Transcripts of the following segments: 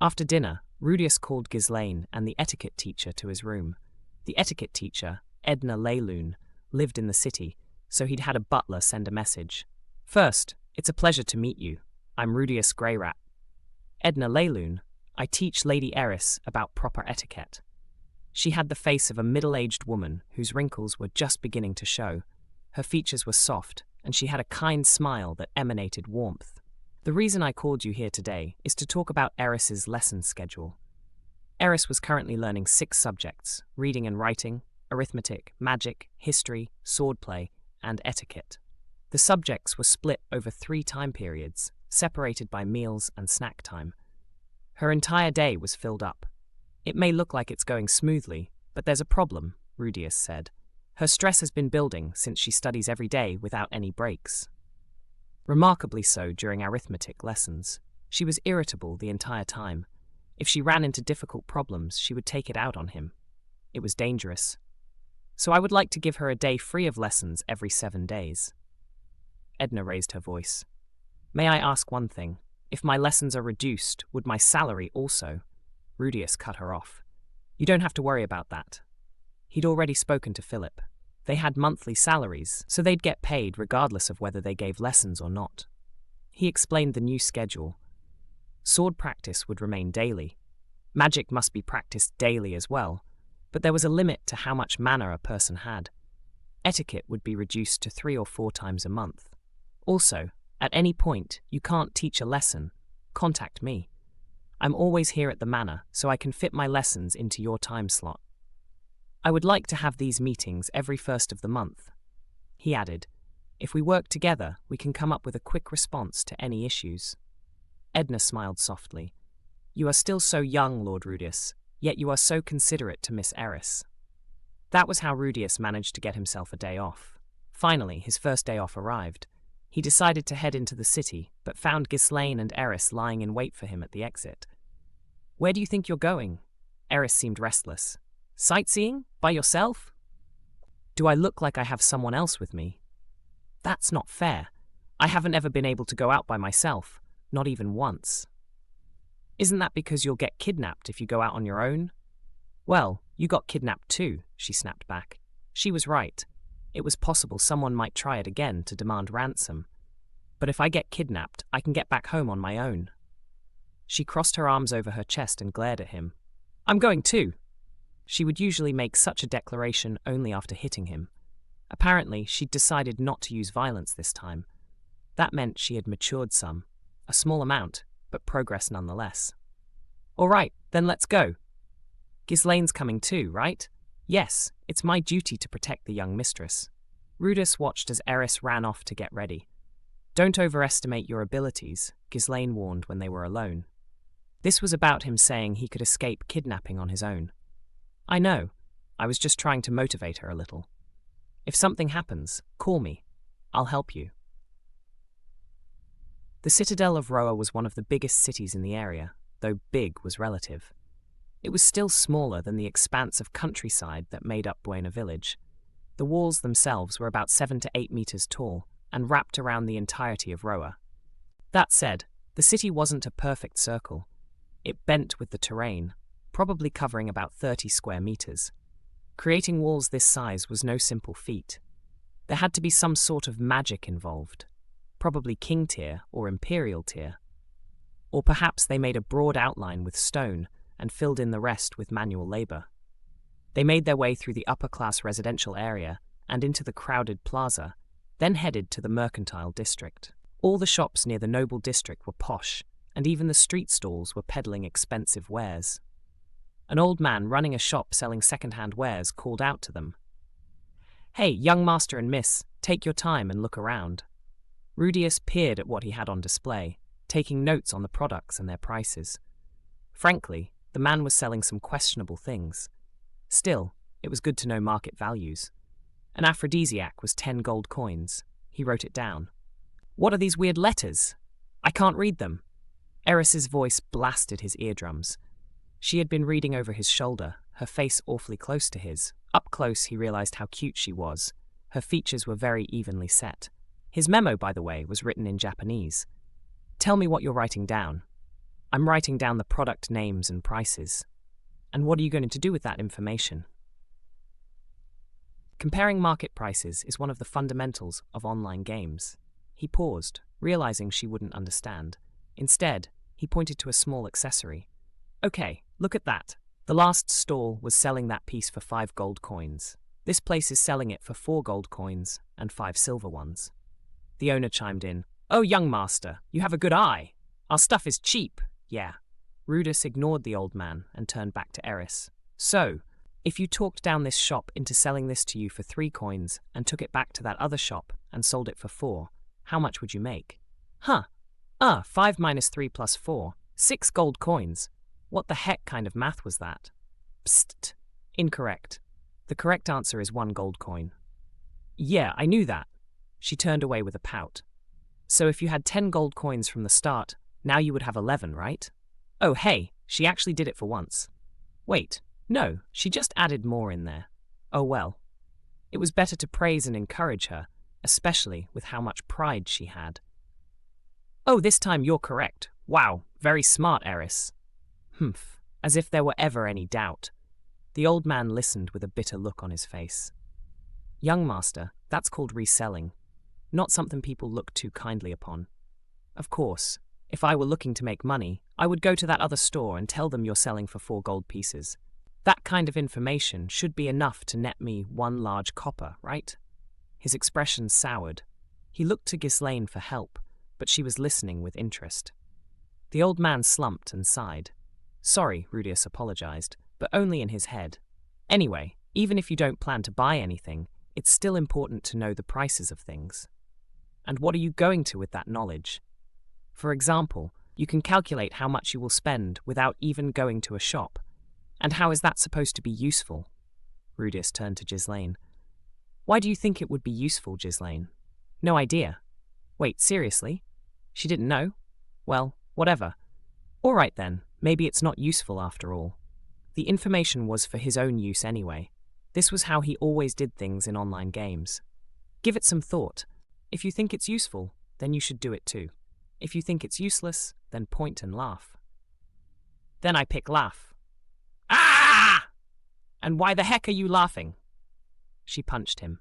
After dinner, Rudeus called Ghislaine and the etiquette teacher to his room. The etiquette teacher, Edna Leyloon, lived in the city, so he'd had a butler send a message. "First, it's a pleasure to meet you. I'm Rudeus Greyrat. Edna Leyloon, I teach Lady Eris about proper etiquette." She had the face of a middle-aged woman whose wrinkles were just beginning to show. Her features were soft, and she had a kind smile that emanated warmth. "The reason I called you here today is to talk about Eris's lesson schedule." Eris was currently learning 6 subjects: reading and writing, arithmetic, magic, history, swordplay, and etiquette. The subjects were split over 3 time periods, separated by meals and snack time. Her entire day was filled up. "It may look like it's going smoothly, but there's a problem," Rudeus said. "Her stress has been building since she studies every day without any breaks. Remarkably so during arithmetic lessons. She was irritable the entire time. If she ran into difficult problems, she would take it out on him. It was dangerous. So I would like to give her a day free of lessons every 7 days." Edna raised her voice. "May I ask one thing? If my lessons are reduced, would my salary also?" Rudeus cut her off. "You don't have to worry about that." He'd already spoken to Philip. They had monthly salaries, so they'd get paid regardless of whether they gave lessons or not. He explained the new schedule. Sword practice would remain daily. Magic must be practiced daily as well, but there was a limit to how much mana a person had. Etiquette would be reduced to 3 or 4 times a month. Also, at any point, you can't teach a lesson. Contact me. I'm always here at the manor, so I can fit my lessons into your time slot. I would like to have these meetings every 1st of the month." He added, "If we work together, we can come up with a quick response to any issues." Edna smiled softly. "You are still so young, Lord Rudeus, yet you are so considerate to Miss Eris." That was how Rudeus managed to get himself a day off. Finally, his first day off arrived. He decided to head into the city, but found Ghislaine and Eris lying in wait for him at the exit. "Where do you think you're going?" Eris seemed restless. "Sightseeing? By yourself?" "Do I look like I have someone else with me?" "That's not fair. I haven't ever been able to go out by myself, not even once." "Isn't that because you'll get kidnapped if you go out on your own?" "Well, you got kidnapped too," she snapped back. She was right. It was possible someone might try it again to demand ransom. But if I get kidnapped, I can get back home on my own. She crossed her arms over her chest and glared at him. "I'm going too." She would usually make such a declaration only after hitting him. Apparently, she'd decided not to use violence this time. That meant she had matured some. A small amount, but progress nonetheless. "All right, then let's go." "Ghislaine's coming too, right?" "Yes, it's my duty to protect the young mistress." Rudeus watched as Eris ran off to get ready. "Don't overestimate your abilities," Ghislaine warned when they were alone. This was about him saying he could escape kidnapping on his own. "I know. I was just trying to motivate her a little. If something happens, call me. I'll help you." The citadel of Roa was one of the biggest cities in the area, though big was relative. It was still smaller than the expanse of countryside that made up Buena Village. The walls themselves were about 7 to 8 meters tall and wrapped around the entirety of Roa. That said, the city wasn't a perfect circle. It bent with the terrain, probably covering about 30 square meters. Creating walls this size was no simple feat. There had to be some sort of magic involved, probably king tier or imperial tier. Or perhaps they made a broad outline with stone and filled in the rest with manual labor. They made their way through the upper-class residential area and into the crowded plaza, then headed to the mercantile district. All the shops near the noble district were posh, and even the street stalls were peddling expensive wares. An old man running a shop selling second-hand wares called out to them. "Hey, young master and miss, take your time and look around." Rudeus peered at what he had on display, taking notes on the products and their prices. Frankly, the man was selling some questionable things. Still, it was good to know market values. An aphrodisiac was 10 gold coins. He wrote it down. "What are these weird letters? I can't read them." Eris's voice blasted his eardrums. She had been reading over his shoulder, her face awfully close to his. Up close, he realized how cute she was. Her features were very evenly set. His memo, by the way, was written in Japanese. "Tell me what you're writing down." I'm writing down the product names and prices. And what are you going to do with that information? Comparing market prices is one of the fundamentals of online games. He paused, realizing she wouldn't understand. Instead, he pointed to a small accessory. Okay, look at that. The last stall was selling that piece for 5 gold coins. This place is selling it for 4 gold coins and 5 silver ones. The owner chimed in. Oh, young master, you have a good eye. Our stuff is cheap. Yeah. Rudeus ignored the old man and turned back to Eris. So, if you talked down this shop into selling this to you for 3 coins and took it back to that other shop and sold it for 4, how much would you make? 5 minus 3 plus 4, 6 gold coins. What the heck kind of math was that? Psst. Incorrect. The correct answer is 1 gold coin. Yeah, I knew that. She turned away with a pout. So if you had 10 gold coins from the start, now you would have 11, right? Oh, hey, she actually did it for once. Wait, no, she just added more in there. Oh well. It was better to praise and encourage her, especially with how much pride she had. Oh, this time you're correct. Wow, very smart, Eris. Humph, as if there were ever any doubt. The old man listened with a bitter look on his face. Young master, that's called reselling. Not something people look too kindly upon. Of course, if I were looking to make money, I would go to that other store and tell them you're selling for 4 gold pieces. That kind of information should be enough to net me 1 large copper, right? His expression soured. He looked to Ghislaine for help, but she was listening with interest. The old man slumped and sighed. Sorry, Rudeus apologized, but only in his head. Anyway, even if you don't plan to buy anything, it's still important to know the prices of things. And what are you going to with that knowledge? For example, you can calculate how much you will spend without even going to a shop. And how is that supposed to be useful? Rudeus turned to Ghislaine. Why do you think it would be useful, Ghislaine? No idea. Wait, seriously? She didn't know? Well, whatever. All right then, maybe it's not useful after all. The information was for his own use anyway. This was how he always did things in online games. Give it some thought. If you think it's useful, then you should do it too. If you think it's useless, then point and laugh. Then I pick laugh. Ah! And why the heck are you laughing? She punched him.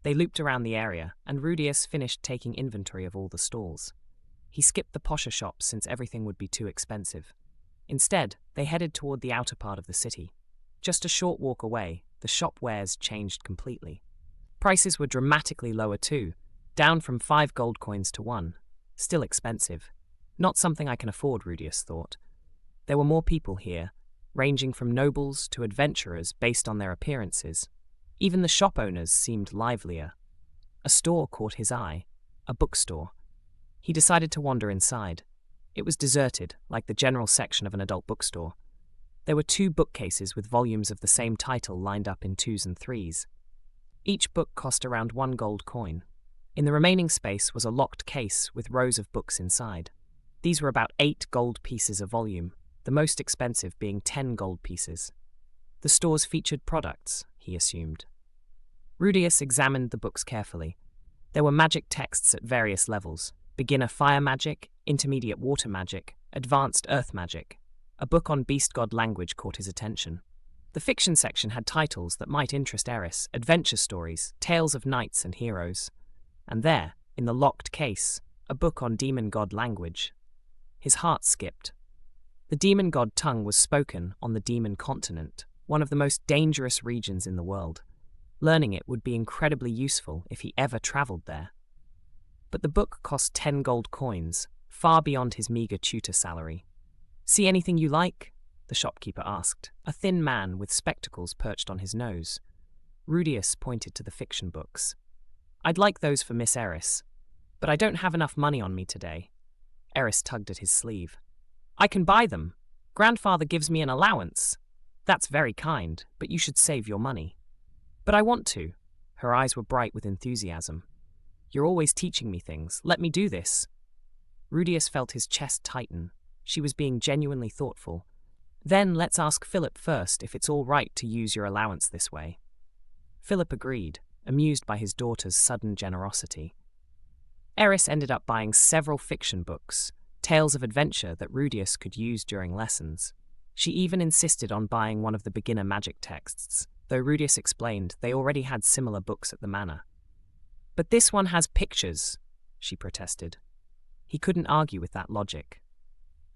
They looped around the area, and Rudeus finished taking inventory of all the stalls. He skipped the posher shops since everything would be too expensive. Instead, they headed toward the outer part of the city. Just a short walk away, the shop wares changed completely. Prices were dramatically lower too, down from 5 gold coins to 1. Still expensive. Not something I can afford, Rudeus thought. There were more people here, ranging from nobles to adventurers based on their appearances. Even the shop owners seemed livelier. A store caught his eye, a bookstore. He decided to wander inside. It was deserted, like the general section of an adult bookstore. There were 2 bookcases with volumes of the same title lined up in 2s and 3s. Each book cost around 1 gold coin. In the remaining space was a locked case with rows of books inside. These were about 8 gold pieces a volume, the most expensive being 10 gold pieces. The stores featured products, he assumed. Rudeus examined the books carefully. There were magic texts at various levels: beginner fire magic, intermediate water magic, advanced earth magic. A book on beast god language caught his attention. The fiction section had titles that might interest Eris: adventure stories, tales of knights and heroes. And there, in the locked case, a book on demon god language. His heart skipped. The demon god tongue was spoken on the demon continent, one of the most dangerous regions in the world. Learning it would be incredibly useful if he ever traveled there. But the book cost 10 gold coins, far beyond his meager tutor salary. See anything you like? The shopkeeper asked, a thin man with spectacles perched on his nose. Rudeus pointed to the fiction books. I'd like those for Miss Eris, but I don't have enough money on me today. Eris tugged at his sleeve. I can buy them. Grandfather gives me an allowance. That's very kind, but you should save your money. But I want to. Her eyes were bright with enthusiasm. You're always teaching me things. Let me do this. Rudeus felt his chest tighten. She was being genuinely thoughtful. Then let's ask Philip first if it's all right to use your allowance this way. Philip agreed, amused by his daughter's sudden generosity. Eris ended up buying several fiction books. tales of adventure that Rudeus could use during lessons. She even insisted on buying one of the beginner magic texts, though Rudeus explained they already had similar books at the manor. "But this one has pictures," she protested. He couldn't argue with that logic.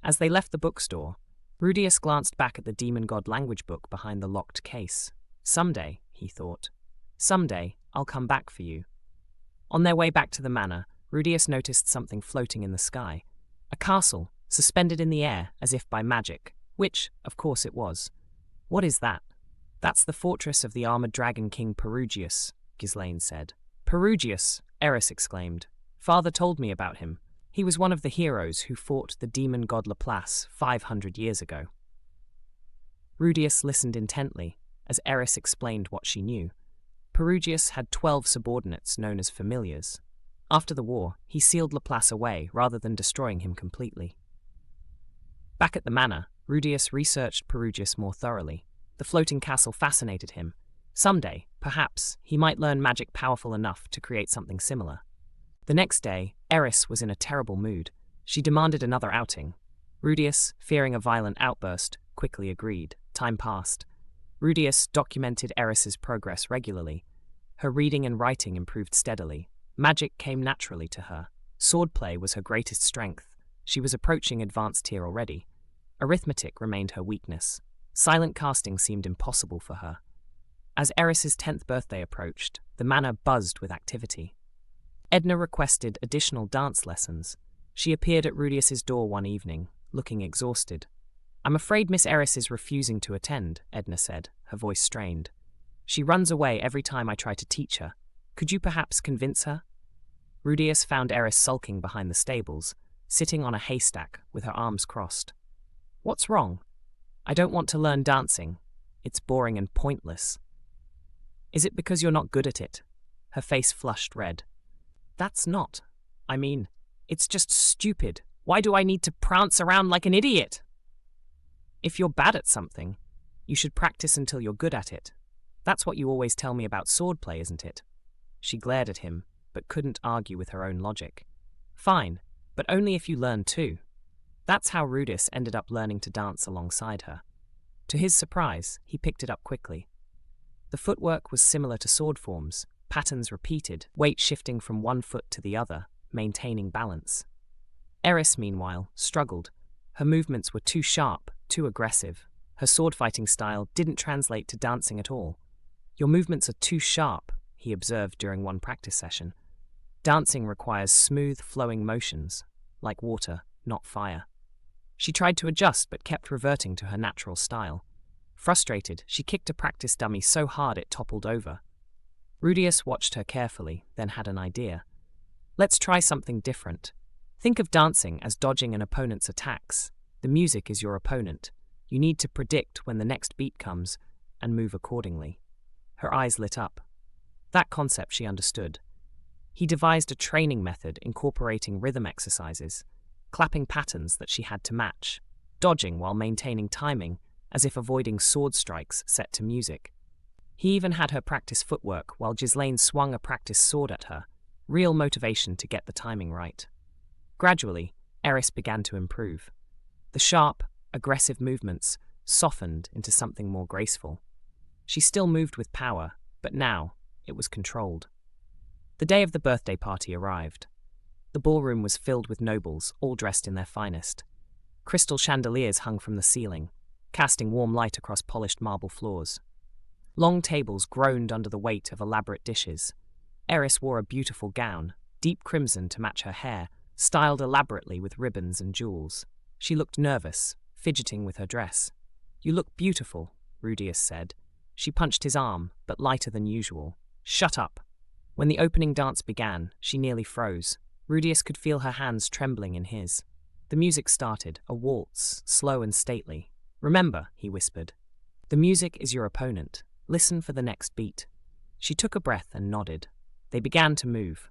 As they left the bookstore, Rudeus glanced back at the demon god language book behind the locked case. Someday, he thought. Someday, I'll come back for you. On their way back to the manor, Rudeus noticed something floating in the sky. A castle, suspended in the air as if by magic, which, of course, it was. "What is that?" "That's the fortress of the armored dragon king Perugius," Ghislaine said. "Perugius," Eris exclaimed. "Father told me about him. He was one of the heroes who fought the demon god Laplace 500 years ago." Rudeus listened intently as Eris explained what she knew. Perugius had 12 subordinates known as familiars. After the war, he sealed Laplace away rather than destroying him completely. Back at the manor, Rudeus researched Perugius more thoroughly. The floating castle fascinated him. Someday, perhaps, he might learn magic powerful enough to create something similar. The next day, Eris was in a terrible mood. She demanded another outing. Rudeus, fearing a violent outburst, quickly agreed. Time passed. Rudeus documented Eris's progress regularly. Her reading and writing improved steadily. Magic came naturally to her. Swordplay was her greatest strength. She was approaching advanced tier already. Arithmetic remained her weakness. Silent casting seemed impossible for her. As Eris's 10th birthday approached, the manor buzzed with activity. Edna requested additional dance lessons. She appeared at Rudeus's door one evening, looking exhausted. "I'm afraid Miss Eris is refusing to attend," Edna said, her voice strained. "She runs away every time I try to teach her. Could you perhaps convince her?" Rudeus found Eris sulking behind the stables, sitting on a haystack with her arms crossed. "What's wrong?" "I don't want to learn dancing. It's boring and pointless." "Is it because you're not good at it?" Her face flushed red. "That's not. I mean, it's just stupid. Why do I need to prance around like an idiot?" "If you're bad at something, you should practice until you're good at it. That's what you always tell me about swordplay, isn't it?" She glared at him, but couldn't argue with her own logic. "Fine, but only if you learn too." That's how Rudeus ended up learning to dance alongside her. To his surprise, he picked it up quickly. The footwork was similar to sword forms, patterns repeated, weight shifting from one foot to the other, maintaining balance. Eris, meanwhile, struggled. Her movements were too sharp, too aggressive. Her sword-fighting style didn't translate to dancing at all. "Your movements are too sharp," he observed during one practice session. "Dancing requires smooth, flowing motions, like water, not fire." She tried to adjust but kept reverting to her natural style. Frustrated, she kicked a practice dummy so hard it toppled over. Rudeus watched her carefully, then had an idea. "Let's try something different. Think of dancing as dodging an opponent's attacks. The music is your opponent. You need to predict when the next beat comes and move accordingly." Her eyes lit up. That concept she understood. He devised a training method incorporating rhythm exercises, clapping patterns that she had to match, dodging while maintaining timing, as if avoiding sword strikes set to music. He even had her practice footwork while Ghislaine swung a practice sword at her, real motivation to get the timing right. Gradually, Eris began to improve. The sharp, aggressive movements softened into something more graceful. She still moved with power, but now it was controlled. The day of the birthday party arrived. The ballroom was filled with nobles, all dressed in their finest. Crystal chandeliers hung from the ceiling, casting warm light across polished marble floors. Long tables groaned under the weight of elaborate dishes. Eris wore a beautiful gown, deep crimson to match her hair, styled elaborately with ribbons and jewels. She looked nervous, fidgeting with her dress. "You look beautiful," Rudeus said. She punched his arm, but lighter than usual. "Shut up." When the opening dance began, she nearly froze. Rudeus could feel her hands trembling in his. The music started, a waltz, slow and stately. "Remember," he whispered, "the music is your opponent. Listen for the next beat." She took a breath and nodded. They began to move.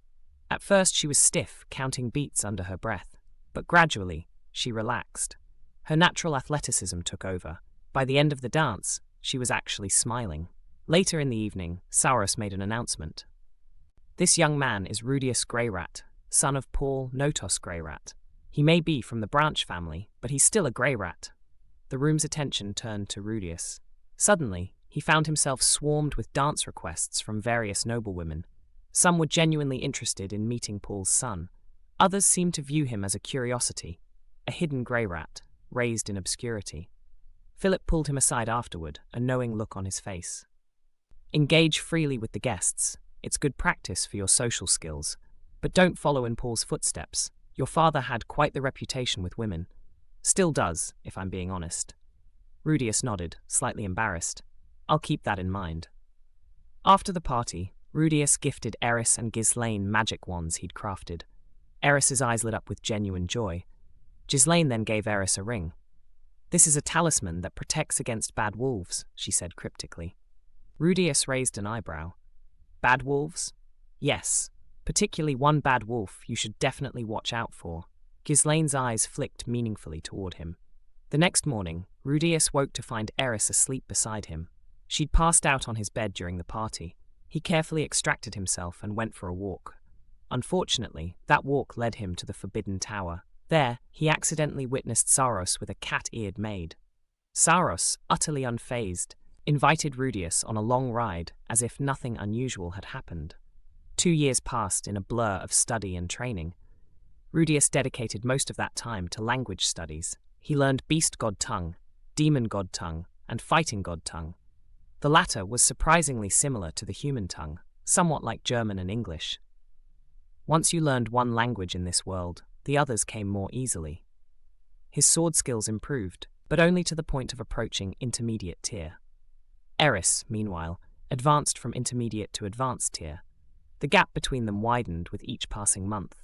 At first she was stiff, counting beats under her breath, but gradually she relaxed. Her natural athleticism took over. By the end of the dance, she was actually smiling. Later in the evening, Saurus made an announcement. "This young man is Notos Greyrat, son of Paul Notos Greyrat. He may be from the branch family, but he's still a Greyrat. The room's attention turned to Rudeus. Suddenly, he found himself swarmed with dance requests from various noblewomen. Some were genuinely interested in meeting Paul's son. Others seemed to view him as a curiosity, a hidden Greyrat, raised in obscurity. Philip pulled him aside afterward, a knowing look on his face. Engage freely with the guests. It's good practice for your social skills. But don't follow in Paul's footsteps. Your father had quite the reputation with women. Still does, if I'm being honest. Rudeus nodded, slightly embarrassed. I'll keep that in mind. After the party, Rudeus gifted Eris and Ghislaine magic wands he'd crafted. Eris's eyes lit up with genuine joy. Ghislaine then gave Eris a ring. This is a talisman that protects against bad wolves, she said cryptically. Rudeus raised an eyebrow. Bad wolves? Yes, particularly one bad wolf you should definitely watch out for. Ghislaine's eyes flicked meaningfully toward him. The next morning, Rudeus woke to find Eris asleep beside him. She'd passed out on his bed during the party. He carefully extracted himself and went for a walk. Unfortunately, that walk led him to the Forbidden Tower. There, he accidentally witnessed Saros with a cat-eared maid. Saros, utterly unfazed, invited Rudeus on a long ride as if nothing unusual had happened. 2 years passed in a blur of study and training. Rudeus dedicated most of that time to language studies. He learned Beast God Tongue, Demon God Tongue, and Fighting God Tongue. The latter was surprisingly similar to the human tongue, somewhat like German and English. Once you learned one language in this world, the others came more easily. His sword skills improved, but only to the point of approaching intermediate tier. Eris, meanwhile, advanced from intermediate to advanced tier. The gap between them widened with each passing month.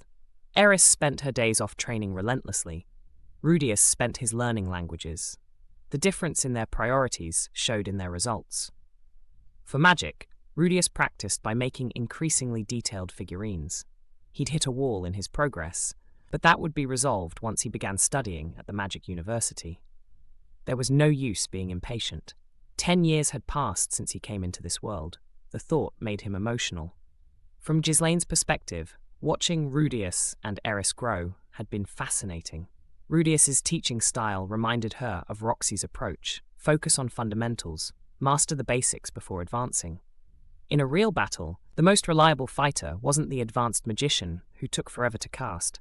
Eris spent her days off training relentlessly. Rudeus spent his learning languages. The difference in their priorities showed in their results. For magic, Rudeus practiced by making increasingly detailed figurines. He'd hit a wall in his progress, but that would be resolved once he began studying at the Magic University. There was no use being impatient. 10 years had passed since he came into this world. The thought made him emotional. From Ghislaine's perspective, watching Rudeus and Eris grow had been fascinating. Rudeus's teaching style reminded her of Roxy's approach: focus on fundamentals, master the basics before advancing. In a real battle, the most reliable fighter wasn't the advanced magician who took forever to cast.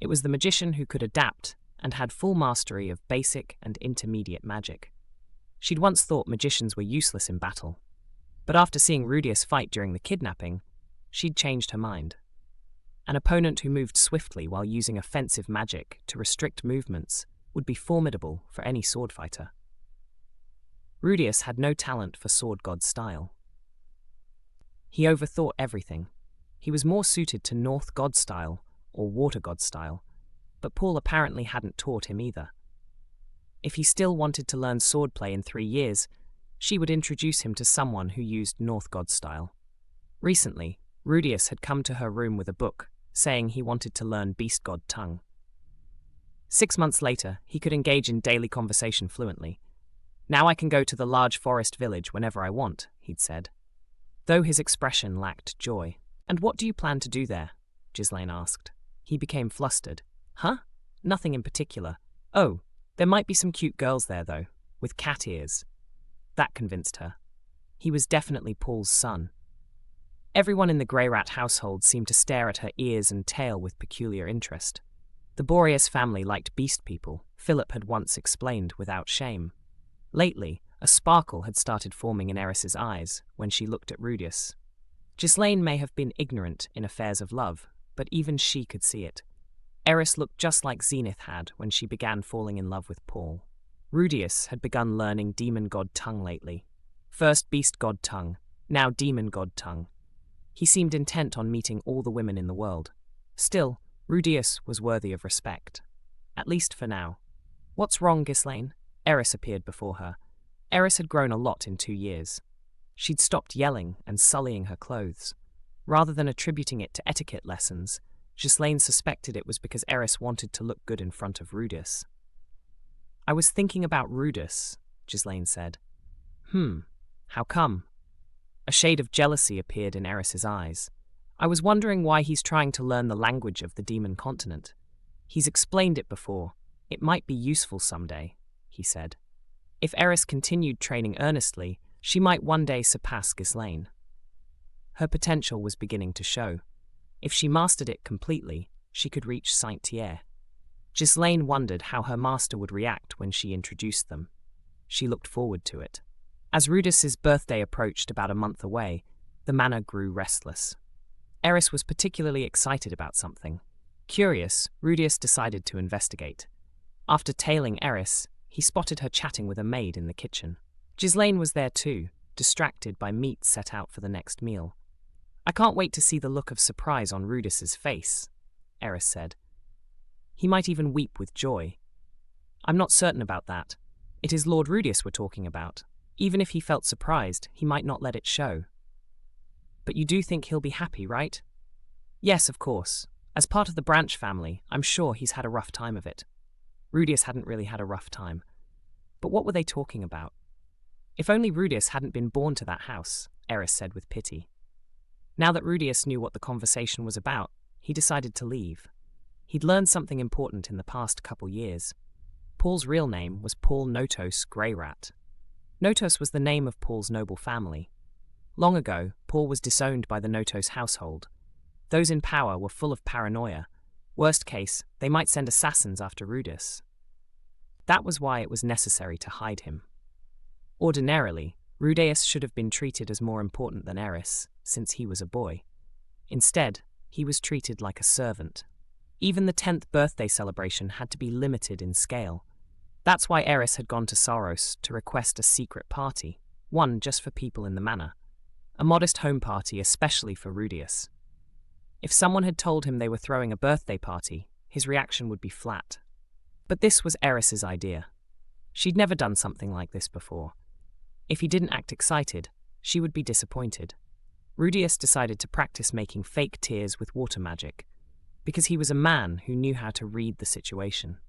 It was the magician who could adapt and had full mastery of basic and intermediate magic. She'd once thought magicians were useless in battle, but after seeing Rudeus fight during the kidnapping, she'd changed her mind. An opponent who moved swiftly while using offensive magic to restrict movements would be formidable for any sword fighter. Rudeus had no talent for sword god style. He overthought everything. He was more suited to North god style or water god style, but Paul apparently hadn't taught him either. If he still wanted to learn swordplay in 3 years, she would introduce him to someone who used North god style. Recently, Rudeus had come to her room with a book, saying he wanted to learn Beast God Tongue. 6 months later, he could engage in daily conversation fluently. Now I can go to the large forest village whenever I want, he'd said. Though his expression lacked joy. And what do you plan to do there? Ghislaine asked. He became flustered. Huh? Nothing in particular. Oh, there might be some cute girls there, though, with cat ears. That convinced her. He was definitely Paul's son. Everyone in the Greyrat household seemed to stare at her ears and tail with peculiar interest. The Boreas family liked beast people, Philip had once explained without shame. Lately, a sparkle had started forming in Eris's eyes when she looked at Rudeus. Ghislaine may have been ignorant in affairs of love, but even she could see it. Eris looked just like Zenith had when she began falling in love with Paul. Rudeus had begun learning Demon God Tongue lately. First Beast God Tongue, now Demon God Tongue. He seemed intent on meeting all the women in the world. Still, Rudeus was worthy of respect. At least for now. What's wrong, Ghislaine? Eris appeared before her. Eris had grown a lot in 2 years. She'd stopped yelling and sullying her clothes. Rather than attributing it to etiquette lessons, Ghislaine suspected it was because Eris wanted to look good in front of Rudeus. I was thinking about Rudeus, Ghislaine said. How come? A shade of jealousy appeared in Eris's eyes. I was wondering why he's trying to learn the language of the demon continent. He's explained it before. It might be useful someday, he said. If Eris continued training earnestly, she might one day surpass Ghislaine. Her potential was beginning to show. If she mastered it completely, she could reach Saint-Thierry. Ghislaine wondered how her master would react when she introduced them. She looked forward to it. As Rudeus's birthday approached about a month away, the manor grew restless. Eris was particularly excited about something. Curious, Rudeus decided to investigate. After tailing Eris, he spotted her chatting with a maid in the kitchen. Ghislaine was there too, distracted by meat set out for the next meal. "I can't wait to see the look of surprise on Rudeus's face," Eris said. "He might even weep with joy." "I'm not certain about that. It is Lord Rudeus we're talking about. Even if he felt surprised, he might not let it show." "But you do think he'll be happy, right?" "Yes, of course. As part of the Branch family, I'm sure he's had a rough time of it." Rudeus hadn't really had a rough time. But what were they talking about? "If only Rudeus hadn't been born to that house," Eris said with pity. Now that Rudeus knew what the conversation was about, he decided to leave. He'd learned something important in the past couple years. Paul's real name was Paul Notos Greyrat. Notos was the name of Paul's noble family. Long ago, Paul was disowned by the Notos household. Those in power were full of paranoia. Worst case, they might send assassins after Rudeus. That was why it was necessary to hide him. Ordinarily, Rudeus should have been treated as more important than Eris, since he was a boy. Instead, he was treated like a servant. Even the 10th birthday celebration had to be limited in scale. That's why Eris had gone to Saros to request a secret party, one just for people in the manor. A modest home party especially for Rudeus. If someone had told him they were throwing a birthday party, his reaction would be flat. But this was Eris's idea. She'd never done something like this before. If he didn't act excited, she would be disappointed. Rudeus decided to practice making fake tears with water magic, because he was a man who knew how to read the situation.